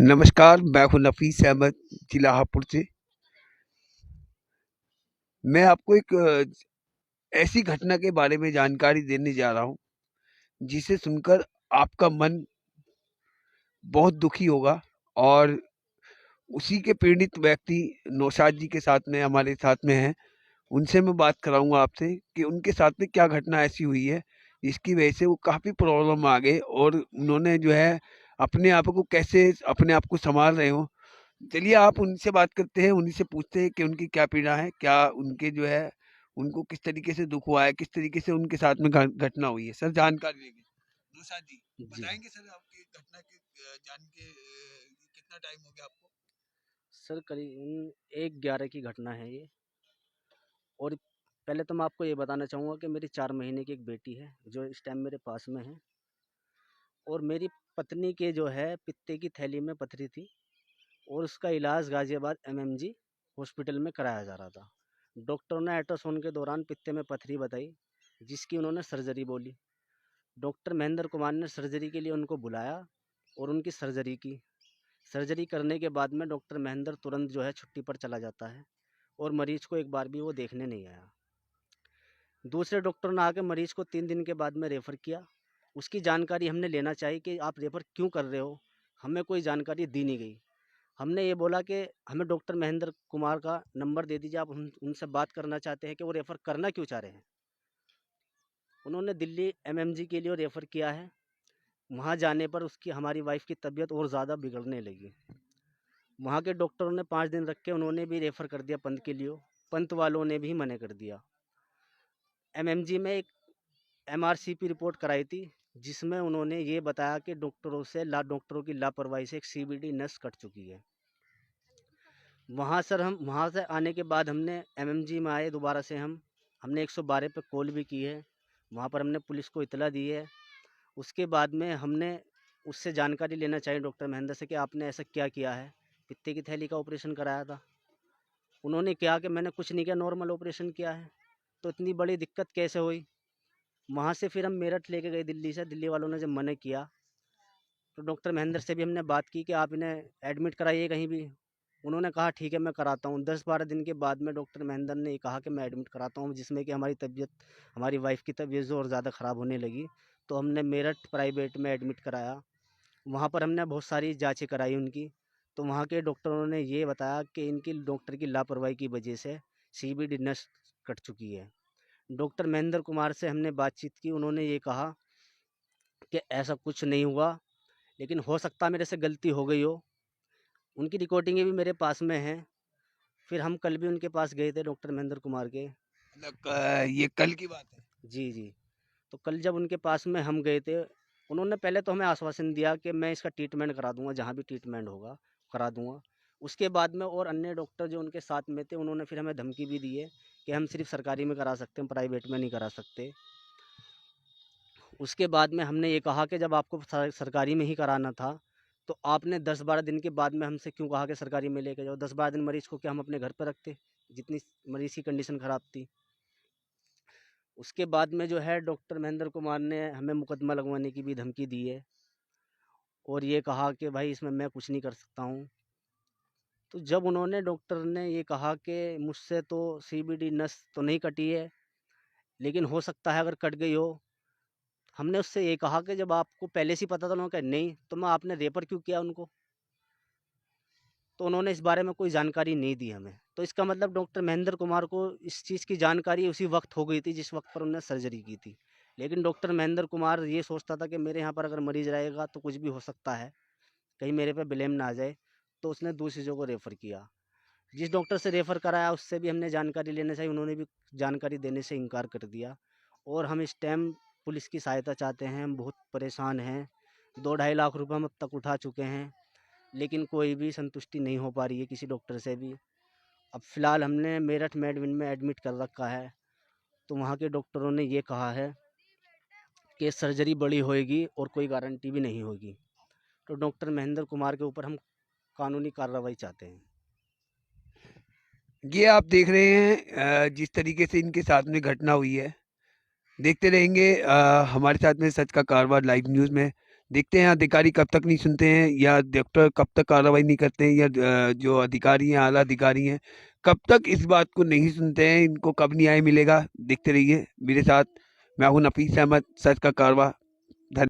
नमस्कार, मैं हूँ नफ़ीस अहमद जिला हापुड़ से। मैं आपको एक ऐसी घटना के बारे में जानकारी देने जा रहा हूँ, जिसे सुनकर आपका मन बहुत दुखी होगा और उसी के पीड़ित व्यक्ति नौशाद जी के साथ में हमारे साथ में हैं। उनसे मैं बात कराऊँगा आपसे कि उनके साथ में क्या घटना ऐसी हुई है, जिसकी वजह से वो काफ़ी प्रॉब्लम आ गए और उन्होंने जो है अपने आप को सँभाल रहे हों। चलिए आप उनसे बात करते हैं, उन्हीं से पूछते हैं कि उनकी क्या पीड़ा है, क्या उनके जो है उनको किस तरीके से दुःख हुआ है, किस तरीके से उनके साथ में घटना हुई है। सर जानकारी लेंगे। नौशाद जी, जी, बताएँगे सर आपकी घटना के जान के कितना टाइम हो गया आपको? सर करीबन 1:11 की घटना है ये। और पहले तो मैं आपको ये बताना चाहूँगा कि मेरी 4 महीने की एक बेटी है, जो इस टाइम मेरे पास में है। और मेरी पत्नी के जो है पित्ते की थैली में पथरी थी और उसका इलाज गाज़ियाबाद एमएमजी हॉस्पिटल में कराया जा रहा था। डॉक्टरों ने अल्ट्रासाउंड के दौरान पित्ते में पथरी बताई, जिसकी उन्होंने सर्जरी बोली। डॉक्टर महेंद्र कुमार ने सर्जरी के लिए उनको बुलाया और उनकी सर्जरी की। सर्जरी करने के बाद में डॉक्टर महेंद्र तुरंत जो है छुट्टी पर चला जाता है और मरीज को एक बार भी वो देखने नहीं आया। दूसरे डॉक्टर ने आके मरीज को 3 दिन के बाद में रेफ़र किया। उसकी जानकारी हमने लेना चाहिए कि आप रेफ़र क्यों कर रहे हो? हमें कोई जानकारी दी नहीं गई। हमने ये बोला कि हमें डॉक्टर महेंद्र कुमार का नंबर दे दीजिए, आप हम उनसे बात करना चाहते हैं कि वो रेफ़र करना क्यों चाह रहे हैं। उन्होंने दिल्ली एमएमजी के लिए रेफ़र किया है। वहाँ जाने पर उसकी हमारी वाइफ़ की तबीयत और ज़्यादा बिगड़ने लगी। वहाँ के डॉक्टरों ने 5 दिन रख के उन्होंने भी रेफ़र कर दिया पंत के लिए। पंत वालों ने भी मना कर दिया। एमएमजी में एक एमआरसीपी रिपोर्ट कराई थी, जिसमें उन्होंने ये बताया कि डॉक्टरों की लापरवाही से एक सीबीडी नस कट चुकी है। वहाँ से आने के बाद हमने एमएमजी में आए दोबारा से हमने 112 पे कॉल भी की है। वहाँ पर हमने पुलिस को इत्तला दी है। उसके बाद में हमने उससे जानकारी लेना चाहिए डॉक्टर महेंद्र से कि आपने ऐसा क्या किया है। पित्ते की थैली का ऑपरेशन कराया था। उन्होंने कहा कि मैंने कुछ नहीं किया, नॉर्मल ऑपरेशन किया है। तो इतनी बड़ी दिक्कत कैसे हुई? वहाँ से फिर हम मेरठ लेके गए दिल्ली से। दिल्ली वालों ने जब मना किया तो डॉक्टर महेंद्र से भी हमने बात की कि आप इन्हें एडमिट कराइए कहीं भी। उन्होंने कहा ठीक है मैं कराता हूँ। 10-12 दिन के बाद में डॉक्टर महेंद्र ने ये कहा कि मैं एडमिट कराता हूँ, जिसमें कि हमारी वाइफ़ की तबीयत जो और ज़्यादा ख़राब होने लगी। तो हमने मेरठ प्राइवेट में एडमिट कराया। वहाँ पर हमने बहुत सारी जाँचें कराई उनकी। तो वहाँ के डॉक्टरों ने ये बताया कि इनकी डॉक्टर की लापरवाही की वजह से सीबीडी नस कट चुकी है। डॉक्टर महेंद्र कुमार से हमने बातचीत की। उन्होंने ये कहा कि ऐसा कुछ नहीं हुआ, लेकिन हो सकता है मेरे से गलती हो गई हो। उनकी रिकॉर्डिंगें भी मेरे पास में हैं। फिर हम कल भी उनके पास गए थे डॉक्टर महेंद्र कुमार के। मतलब ये कल की बात है। जी, जी। तो कल जब उनके पास में हम गए थे, उन्होंने पहले तो हमें आश्वासन दिया कि मैं इसका ट्रीटमेंट करा दूँगा, जहाँ भी ट्रीटमेंट होगा, करा दूँगा। उसके बाद में और अन्य डॉक्टर जो उनके साथ में थे, उन्होंने फिर हमें धमकी भी दी है कि हम सिर्फ़ सरकारी में करा सकते हैं, प्राइवेट में नहीं करा सकते। उसके बाद में हमने ये कहा कि जब आपको सरकारी में ही कराना था, तो आपने 10-12 दिन के बाद में हमसे क्यों कहा कि सरकारी में लेके जाओ? 10-12 दिन मरीज़ को क्या हम अपने घर पे रखते, जितनी मरीज़ की कंडीशन ख़राब थी। उसके बाद में जो है डॉक्टर महेंद्र कुमार ने हमें मुकदमा लगवाने की भी धमकी दी है और ये कहा कि भाई इसमें मैं कुछ नहीं कर सकता हूँ। तो जब उन्होंने डॉक्टर ने ये कहा कि मुझसे तो सीबीडी नस तो नहीं कटी है, लेकिन हो सकता है अगर कट गई हो। हमने उससे ये कहा कि जब आपको पहले से ही पता था, उन्होंने कहा नहीं, तो मैं आपने रेफ़र क्यों किया उनको? तो उन्होंने इस बारे में कोई जानकारी नहीं दी हमें। तो इसका मतलब डॉक्टर महेंद्र कुमार को इस चीज़ की जानकारी उसी वक़्त हो गई थी जिस वक़्त पर उन्होंने सर्जरी की थी। लेकिन डॉक्टर महेंद्र कुमार ये सोचता था कि मेरे यहाँ पर अगर मरीज़ रहेगा तो कुछ भी हो सकता है, कहीं मेरे पे ब्लेम ना आ जाए, तो उसने दूसरी जगह रेफ़र किया। जिस डॉक्टर से रेफ़र कराया उससे भी हमने जानकारी लेना चाहिए, उन्होंने भी जानकारी देने से इनकार कर दिया। और हम इस टाइम पुलिस की सहायता चाहते हैं, हम बहुत परेशान हैं। 2 ढाई लाख रुपए हम अब तक उठा चुके हैं, लेकिन कोई भी संतुष्टि नहीं हो पा रही है किसी डॉक्टर से भी। अब फ़िलहाल हमने मेरठ मेडविन में एडमिट कर रखा है, तो वहाँ के डॉक्टरों ने ये कहा है कि सर्जरी बड़ी होएगी और कोई गारंटी भी नहीं होगी। तो डॉक्टर महेंद्र कुमार के ऊपर हम कानूनी कार्रवाई चाहते हैं। ये आप देख रहे हैं जिस तरीके से इनके साथ में घटना हुई है। देखते रहेंगे हमारे साथ में सच का कारोबार लाइव न्यूज़ में। देखते हैं अधिकारी कब तक नहीं सुनते हैं, या डॉक्टर कब तक कार्रवाई नहीं करते हैं, या जो अधिकारी हैं, आला अधिकारी हैं, कब तक इस बात को नहीं सुनते हैं, इनको कब न्याय मिलेगा। देखते रहिए मेरे साथ। मैं हूं नफीस अहमद, सच का कारवा।